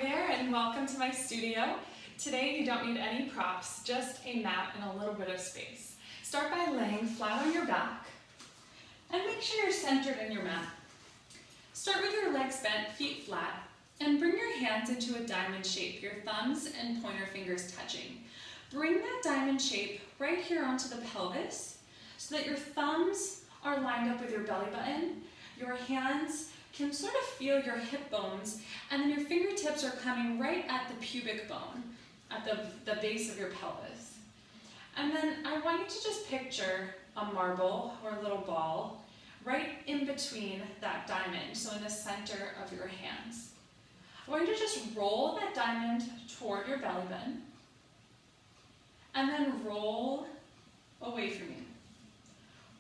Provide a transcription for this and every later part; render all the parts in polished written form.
there and welcome to my studio. Today you don't need any props, just a mat and a little bit of space. Start by laying flat on your back and make sure you're centered in your mat. Start with your legs bent, feet flat, and bring your hands into a diamond shape, your thumbs and pointer fingers touching. Bring that diamond shape right here onto the pelvis so that your thumbs are lined up with your belly button. Your hands can sort of feel your hip bones, and then your fingertips are coming right at the pubic bone, at the base of your pelvis. And then I want you to just picture a marble or a little ball right in between that diamond, so in the center of your hands. I want you to just roll that diamond toward your belly button, and then roll away from you.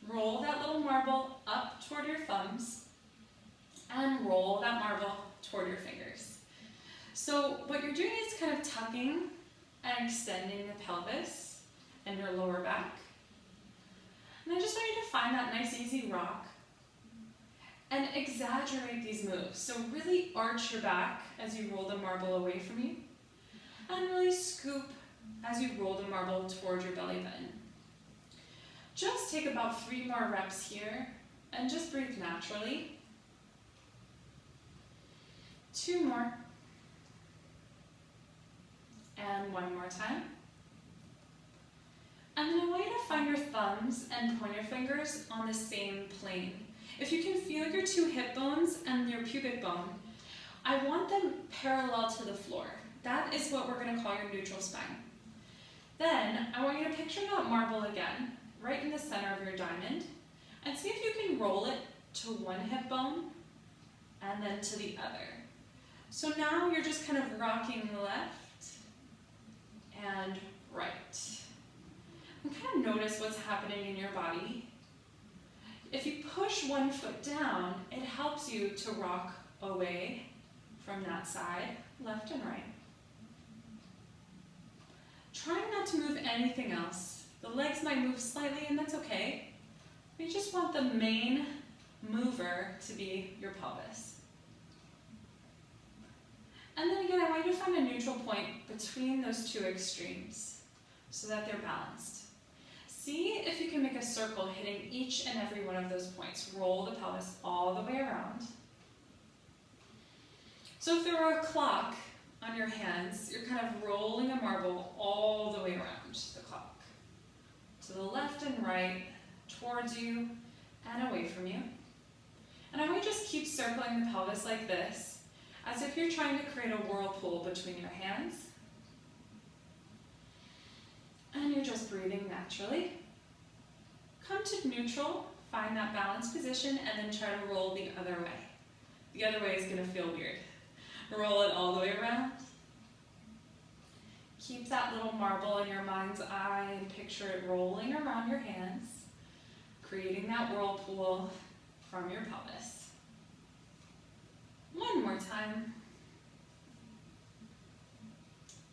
Roll that little marble up toward your thumbs, and roll that marble toward your fingers. So what you're doing is kind of tucking and extending the pelvis and your lower back. And I just want you to find that nice easy rock and exaggerate these moves. So really arch your back as you roll the marble away from you, and really scoop as you roll the marble toward your belly button. Just take about 3 more reps here and just breathe naturally. 2 more. And 1 more time. And then I want you to find your thumbs and pointer fingers on the same plane. If you can feel your 2 hip bones and your pubic bone, I want them parallel to the floor. That is what we're going to call your neutral spine. Then I want you to picture that marble again, right in the center of your diamond, and see if you can roll it to 1 hip bone and then to the other. So now you're just kind of rocking left and right. And kind of notice what's happening in your body. If you push 1 foot down, it helps you to rock away from that side, left and right. Trying not to move anything else. The legs might move slightly, and that's okay. We just want the main mover to be your pelvis. And then again, I want you to find a neutral point between those 2 extremes so that they're balanced. See if you can make a circle hitting each and every one of those points. Roll the pelvis all the way around. So if there were a clock on your hands, you're kind of rolling a marble all the way around the clock. To the left and right, towards you and away from you. And I want you to just keep circling the pelvis like this, as if you're trying to create a whirlpool between your hands. And you're just breathing naturally. Come to neutral, find that balanced position, and then try to roll the other way. The other way is going to feel weird. Roll it all the way around. Keep that little marble in your mind's eye and picture it rolling around your hands, creating that whirlpool from your pelvis. 1 more time.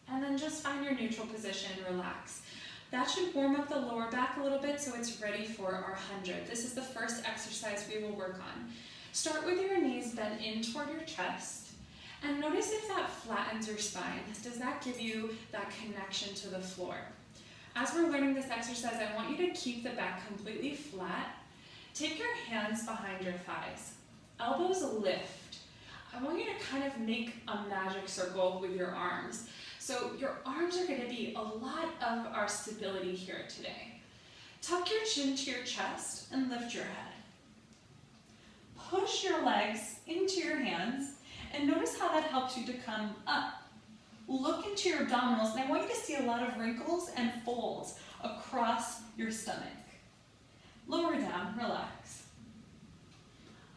And then just find your neutral position, relax. That should warm up the lower back a little bit so it's ready for our 100. This is the first exercise we will work on. Start with your knees bent in toward your chest. And notice if that flattens your spine. Does that give you that connection to the floor? As we're learning this exercise, I want you to keep the back completely flat. Take your hands behind your thighs. Elbows lift. I want you to kind of make a magic circle with your arms. So your arms are going to be a lot of our stability here today. Tuck your chin to your chest and lift your head. Push your legs into your hands and notice how that helps you to come up. Look into your abdominals, and I want you to see a lot of wrinkles and folds across your stomach. Lower down, relax.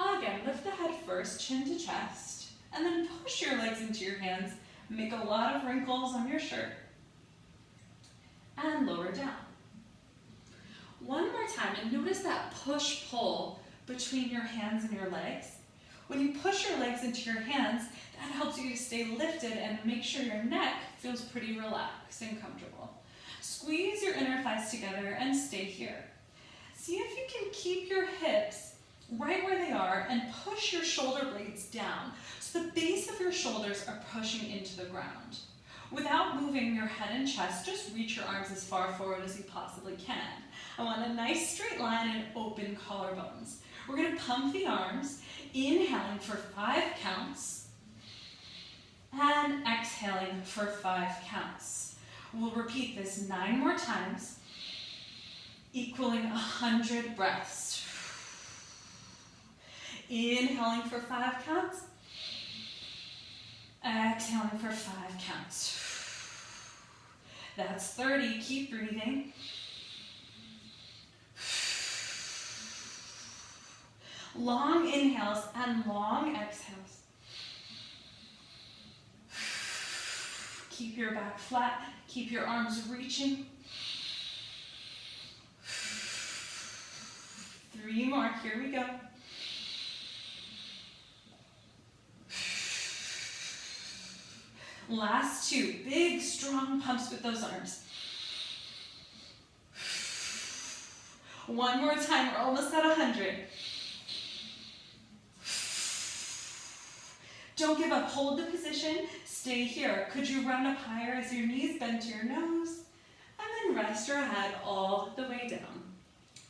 Again, lift the head first, chin to chest, and then push your legs into your hands. Make a lot of wrinkles on your shirt. And lower down. 1 more time, and notice that push-pull between your hands and your legs. When you push your legs into your hands, that helps you to stay lifted and make sure your neck feels pretty relaxed and comfortable. Squeeze your inner thighs together and stay here. See if you can keep your hips right where they are and push your shoulder blades down so so the base of your shoulders are pushing into the ground. Without moving your head and chest, just reach your arms as far forward as you possibly can. I want a nice straight line and open collarbones. We're going to pump the arms, inhaling for 5 counts, and exhaling for 5 counts. We'll repeat this 9 more times, equaling 100 breaths. Inhaling for 5 counts, exhaling for 5 counts. That's 30. Keep breathing. Long inhales and long exhales. Keep your back flat. Keep your arms reaching. 3 more. Here we go. Last 2, big, strong pumps with those arms. 1 more time, we're almost at 100. Don't give up, hold the position, stay here. Could you round up higher as your knees bend to your nose? And then rest your head all the way down.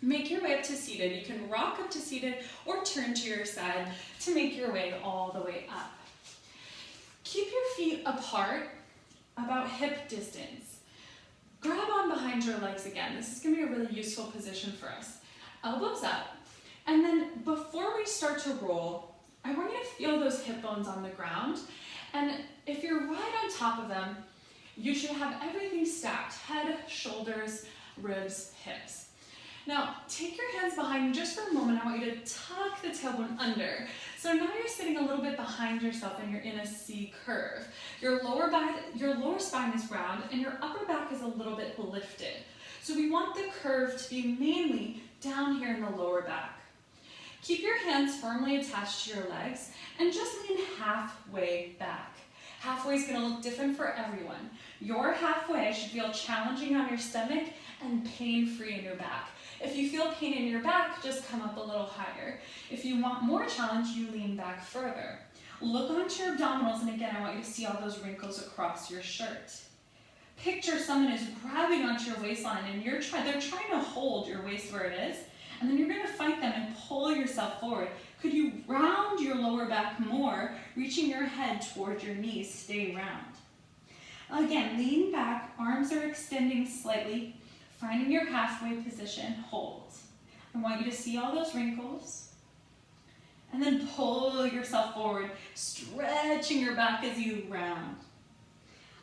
Make your way up to seated. You can rock up to seated or turn to your side to make your way all the way up. Keep your feet apart, about hip distance. Grab on behind your legs again. This is going to be a really useful position for us. Elbows up. And then before we start to roll, I want you to feel those hip bones on the ground. And if you're right on top of them, you should have everything stacked. Head, shoulders, ribs, hips. Now, take your hands behind you just for a moment. I want you to tuck the tailbone under. So now you're sitting a little bit behind yourself and you're in a C curve. Your lower spine is round and your upper back is a little bit lifted. So we want the curve to be mainly down here in the lower back. Keep your hands firmly attached to your legs and just lean halfway back. Halfway is going to look different for everyone. Your halfway should feel challenging on your stomach and pain-free in your back. If you feel pain in your back, just come up a little higher. If you want more challenge, you lean back further. Look onto your abdominals, and again, I want you to see all those wrinkles across your shirt. Picture someone is grabbing onto your waistline and they're trying to hold your waist where it is, and then you're going to fight them and pull yourself forward. Could you round your lower back more, reaching your head toward your knees? Stay round. Again, lean back, arms are extending slightly, finding your halfway position, hold. I want you to see all those wrinkles. And then pull yourself forward, stretching your back as you round.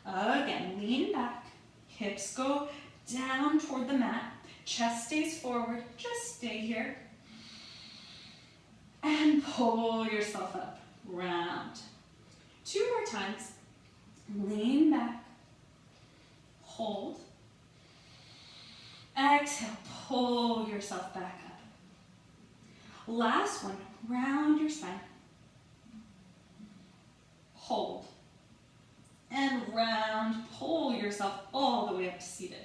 Again, lean back, hips go down toward the mat, chest stays forward, just stay here. And pull yourself up, round. 2 more times, lean back, hold. Exhale, pull yourself back up. Last one, round your spine. Hold. And round, pull yourself all the way up to seated.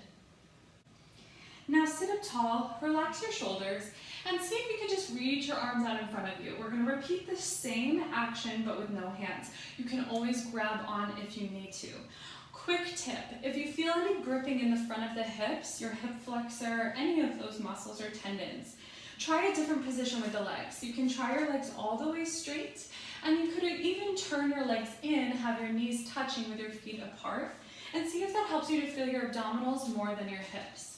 Now sit up tall, relax your shoulders, and see if you can just reach your arms out in front of you. We're going to repeat the same action but with no hands. You can always grab on if you need to. Quick tip, if you feel any gripping in the front of the hips, your hip flexor, any of those muscles or tendons, try a different position with the legs. You can try your legs all the way straight, and you could even turn your legs in, have your knees touching with your feet apart, and see if that helps you to feel your abdominals more than your hips.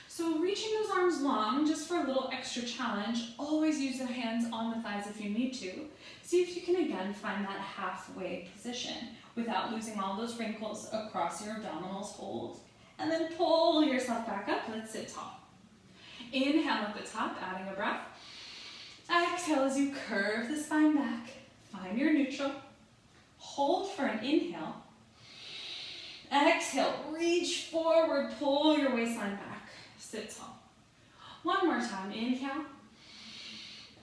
So reaching those arms long, just for a little extra challenge, always use the hands on the thighs if you need to. See if you can again find that halfway position without losing all those wrinkles across your abdominals. Hold, and then pull yourself back up. Let's sit tall. Inhale at the top, adding a breath. Exhale as you curve the spine back. Find your neutral. Hold for an inhale. Exhale, reach forward, pull your waistline back. Sit tall. One more time, inhale.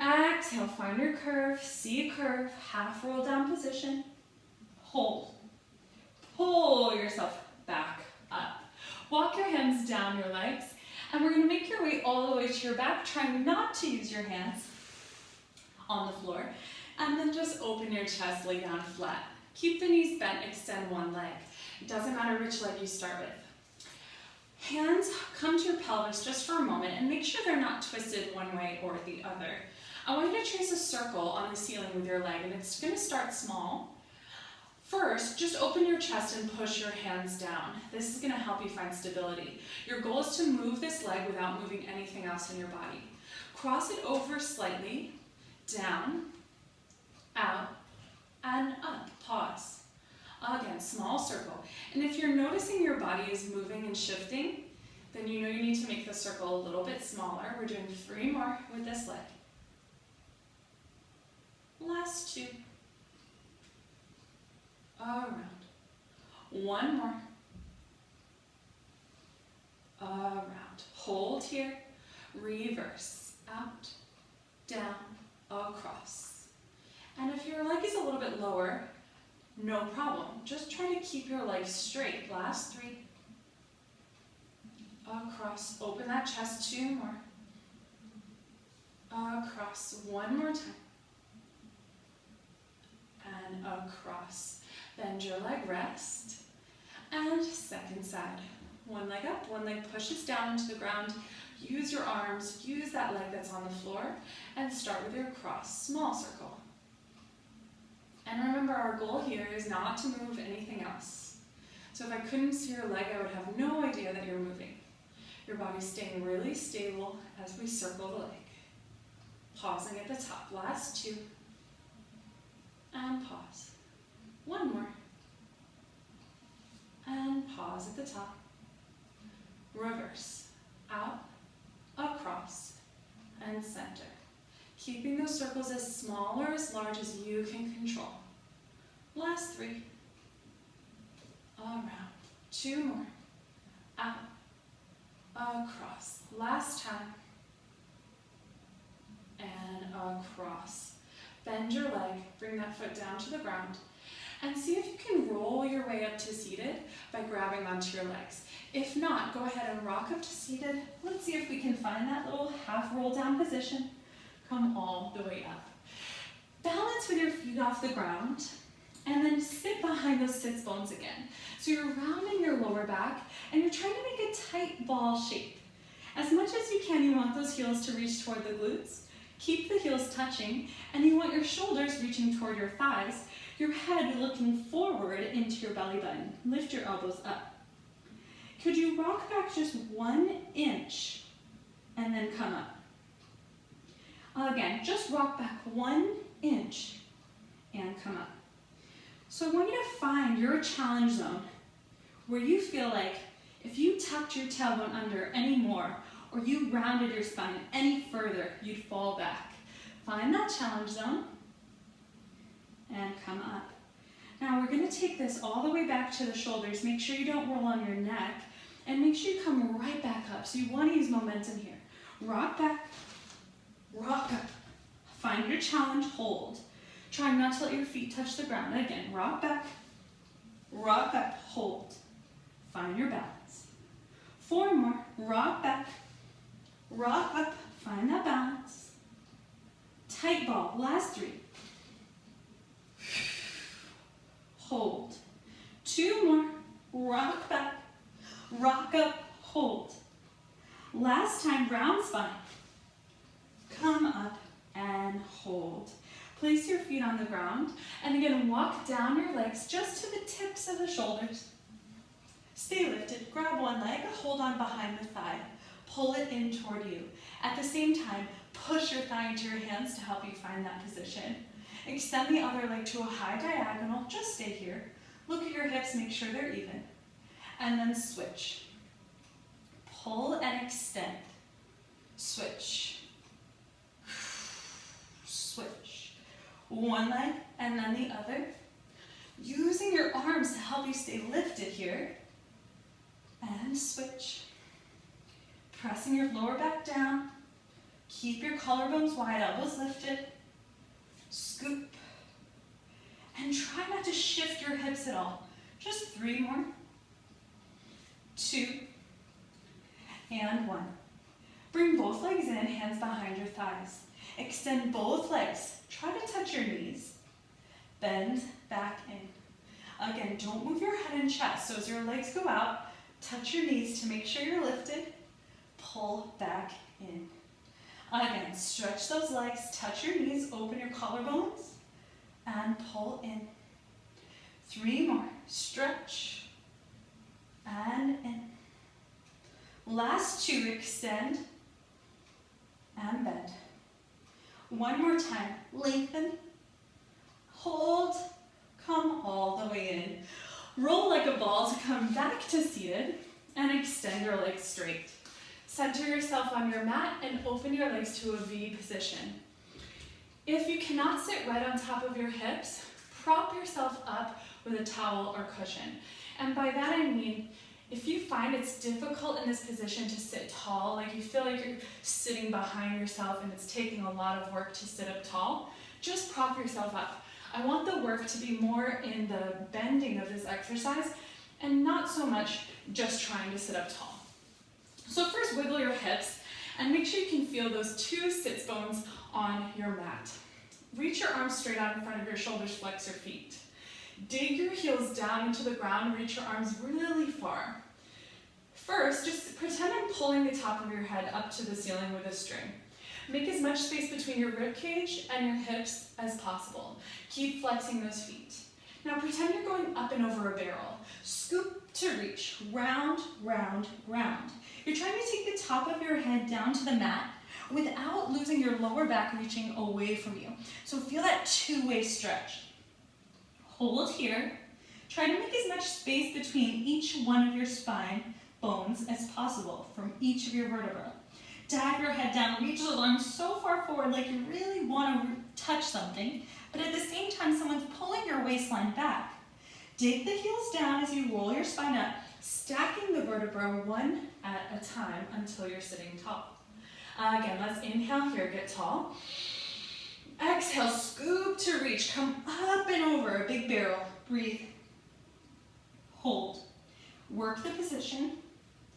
Exhale, find your curve, C curve, half roll down position. Hold. Pull yourself back up. Walk your hands down your legs, and we're going to make your way all the way to your back, trying not to use your hands on the floor. And then just open your chest, lay down flat. Keep the knees bent, extend one leg. It doesn't matter which leg you start with. Hands come to your pelvis just for a moment and make sure they're not twisted one way or the other. I want you to trace a circle on the ceiling with your leg, and it's going to start small. First, just open your chest and push your hands down. This is going to help you find stability. Your goal is to move this leg without moving anything else in your body. Cross it over slightly, down, out, and up. Pause. Again, small circle. And if you're noticing your body is moving and shifting, then you know you need to make the circle a little bit smaller. We're doing 3 more with this leg. Last 2. Around. 1 more. Around. Hold here. Reverse. Out, down, across. And if your leg is a little bit lower, no problem. Just try to keep your legs straight. Last 3. Across. Open that chest. 2 more. Across. 1 more time. And across. Bend your leg, rest. And second side. 1 leg up, 1 leg pushes down into the ground. Use your arms, use that leg that's on the floor, and start with your cross. Small circle. And remember, our goal here is not to move anything else. So if I couldn't see your leg, I would have no idea that you're moving. Your body's staying really stable as we circle the leg. Pausing at the top. Last 2. And pause. 1 more. And pause at the top. Reverse. Out, across, and center. Keeping those circles as small or as large as you can control. Last 3. Around. 2 more. Out, across. Last time. And across. Bend your leg, bring that foot down to the ground, and see if you can roll your way up to seated by grabbing onto your legs. If not, go ahead and rock up to seated. Let's see if we can find that little half roll down position. Come all the way up. Balance with your feet off the ground, and then sit behind those sits bones again. So you're rounding your lower back, and you're trying to make a tight ball shape. As much as you can, you want those heels to reach toward the glutes. Keep the heels touching, and you want your shoulders reaching toward your thighs, your head looking forward into your belly button. Lift your elbows up. Could you rock back just 1 inch and then come up? Again, just rock back 1 inch and come up. So I want you to find your challenge zone where you feel like if you tucked your tailbone under any more or you rounded your spine any further, you'd fall back. Find that challenge zone and come up. Now we're going to take this all the way back to the shoulders. Make sure you don't roll on your neck, and make sure you come right back up. So you want to use momentum here. Rock back, rock up. Find your challenge, hold. Try not to let your feet touch the ground. Again, rock back, rock up, hold. Find your balance. 4 more. Rock back, rock up, find that balance. Tight ball. Last 3. Hold. 2 more. Rock back, rock up, hold. Last time, round spine. Come up and hold. Place your feet on the ground, and again, walk down your legs just to the tips of the shoulders. Stay lifted. Grab one leg, hold on behind the thigh. Pull it in toward you. At the same time, push your thigh into your hands to help you find that position. Extend the other leg to a high diagonal. Just stay here. Look at your hips, make sure they're even. And then switch. Pull and extend. Switch. Switch. One leg and then the other. Using your arms to help you stay lifted here. And switch. Pressing your lower back down. Keep your collarbones wide, elbows lifted. Scoop. And try not to shift your hips at all. Just 3 more. 2. And 1. Bring both legs in, hands behind your thighs. Extend both legs. Try to touch your knees. Bend back in. Again, don't move your head and chest. So as your legs go out, touch your knees to make sure you're lifted. Pull back in. Again, stretch those legs, touch your knees, open your collarbones, and pull in. 3 more. Stretch and in. Last 2, extend and bend. 1 more time. Lengthen, hold, come all the way in. Roll like a ball to come back to seated and extend your legs straight. Center yourself on your mat and open your legs to a V position. If you cannot sit right on top of your hips, prop yourself up with a towel or cushion. And by that I mean, if you find it's difficult in this position to sit tall, like you feel like you're sitting behind yourself and it's taking a lot of work to sit up tall, just prop yourself up. I want the work to be more in the bending of this exercise and not so much just trying to sit up tall. So first wiggle your hips and make sure you can feel those 2 sits bones on your mat. Reach your arms straight out in front of your shoulders, flex your feet. Dig your heels down into the ground, reach your arms really far. First, just pretend I'm pulling the top of your head up to the ceiling with a string. Make as much space between your rib cage and your hips as possible. Keep flexing those feet. Now pretend you're going up and over a barrel. Scoop to reach, round, round, round. You're trying to take the top of your head down to the mat without losing your lower back reaching away from you. So feel that 2-way stretch. Hold here. Try to make as much space between each one of your spine bones as possible from each of your vertebrae. Dive your head down, reach those arms so far forward like you really want to touch something, but at the same time someone's pulling your waistline back. Dig the heels down as you roll your spine up, stacking the vertebrae one at a time until you're sitting tall. Again, let's inhale here, get tall. Exhale, scoop to reach, come up and over a big barrel. Breathe. Hold. Work the position.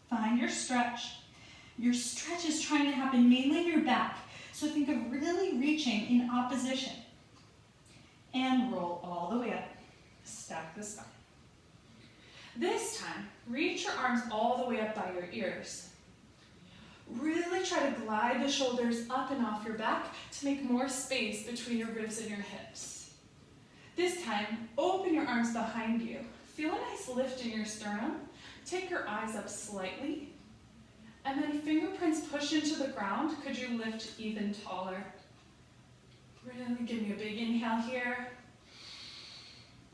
Find your stretch. Your stretch is trying to happen mainly in your back, so think of really reaching in opposition. And roll all the way up. Stack the spine. This time, reach your arms all the way up by your ears. Really try to glide the shoulders up and off your back to make more space between your ribs and your hips. This time, open your arms behind you. Feel a nice lift in your sternum. Take your eyes up slightly. And then fingerprints push into the ground. Could you lift even taller? Really give me a big inhale here.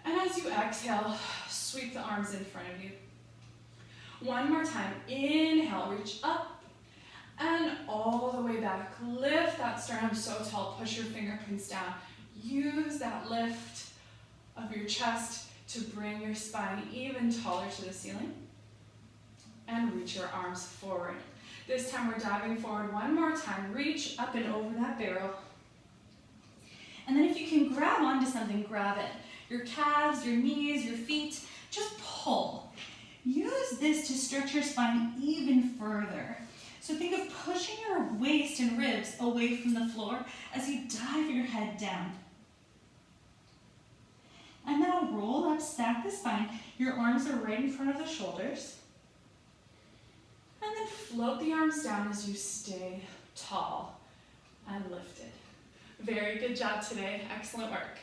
And as you exhale, sweep the arms in front of you. One more time. Inhale, reach up. And all the way back. Lift that sternum so tall, push your fingerprints down. Use that lift of your chest to bring your spine even taller to the ceiling. And reach your arms forward. This time we're diving forward one more time. Reach up and over that barrel. And then if you can grab onto something, grab it. Your calves, your knees, your feet, just pull. Use this to stretch your spine even further. So think of pushing your waist and ribs away from the floor as you dive your head down. And now roll up, stack the spine. Your arms are right in front of the shoulders. And then float the arms down as you stay tall and lifted. Very good job today. Excellent work.